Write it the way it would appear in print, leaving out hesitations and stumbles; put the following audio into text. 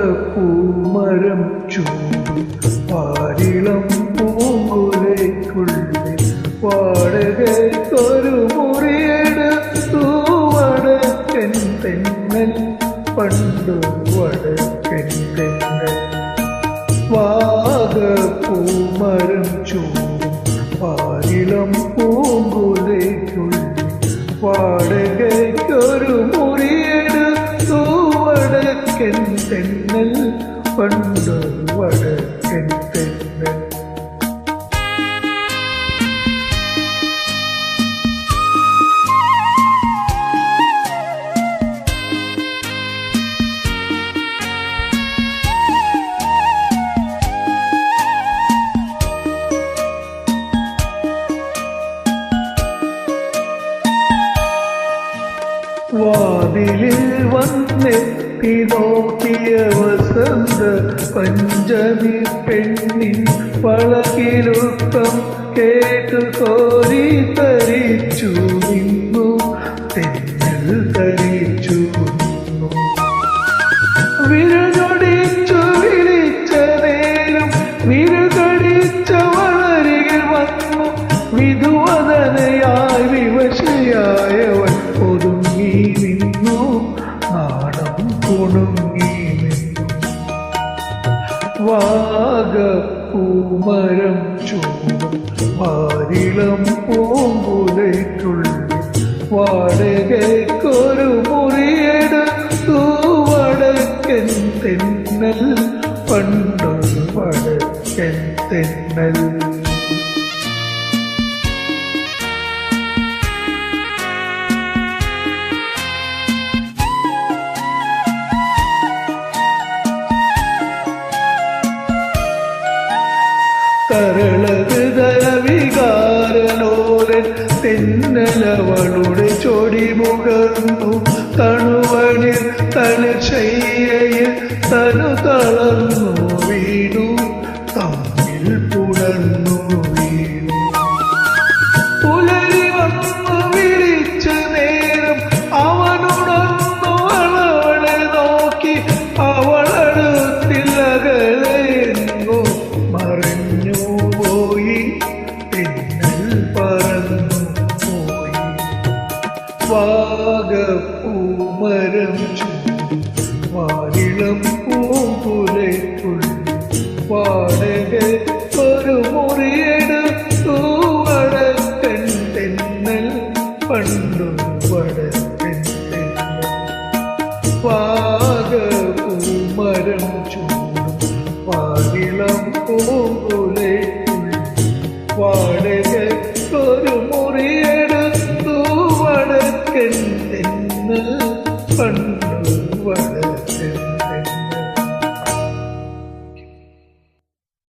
വാഗപ്പൂമരം ചൂടും പാരിളം പൂങ്കുലയ്ക്കുള്ളിൽ വാടകയ്ക്കൊരു മുറിയെടുത്തു വടക്കൻ തെന്നൽ പണ്ടു വടക്കൻ തെന്നൽ വാഗപ്പൂമരം ചൂടും പാരിളം പൂങ്കുലയ്ക്കുള്ളിൽ വാടകയ്ക്കൊരു മുറിയെടുത്തു വടക്കൻ തെന്നൽ പണ്ടു വടക്കൻ തെന്നൽ വാതിലിൽ വന്നെത്തി നോക്കിയ വസന്ത പഞ്ചമി പെണ്ണിൻ വളകിലുക്കം കേട്ടു കോരി തരിച്ചു നിന്നു തെന്നൽ തരിച്ചു നിന്നു വിരകടിച്ചു വിളിച്ച നേരം വിരകടിച്ച വളരിൽ വന്നു വിധുവദനയായി വിവശയായവൾ ഒതുങ്ങി നിന്നു നാണം കുണുങ്ങി നിന്നു വാഗപ്പൂമരം ചൂടും പാരിളം പൂങ്കുലയ്ക്കുള്ളിൽ വാടകയ്ക്കൊരു മുറിയെടുത്തു വടക്കൻ തെന്നൽ പണ്ടു വടക്കൻ തെന്നൽ തരളഹൃദയവികാരലോലൻ തെന്നലവളുടെ ചൊടി മുകർന്നു തണുവണിൽ തളിർശയ്യയിൽ തനു തളർന്നു വീണു തമ്മിൽ പുണർന്നു വീണു പുലരി വന്നു വിളിച്ച നേരം അവനുണർന്നു അവളെ നോക്കി അവളടുത്തില്ലകലെങ്ങോ മറിഞ്ഞു പോയി തെന്നൽ പറന്നു പോയി വാഗപ്പൂമരം ചൂടും വാരിളം പൂങ്കുലയ്ക്കുള്ളിൽ വാടകയ്ക്കൊരു മുറിയെടുത്തു വടക്കൻ തെന്നൽ പണ്ടു വടക്കൻ തെന്നൽ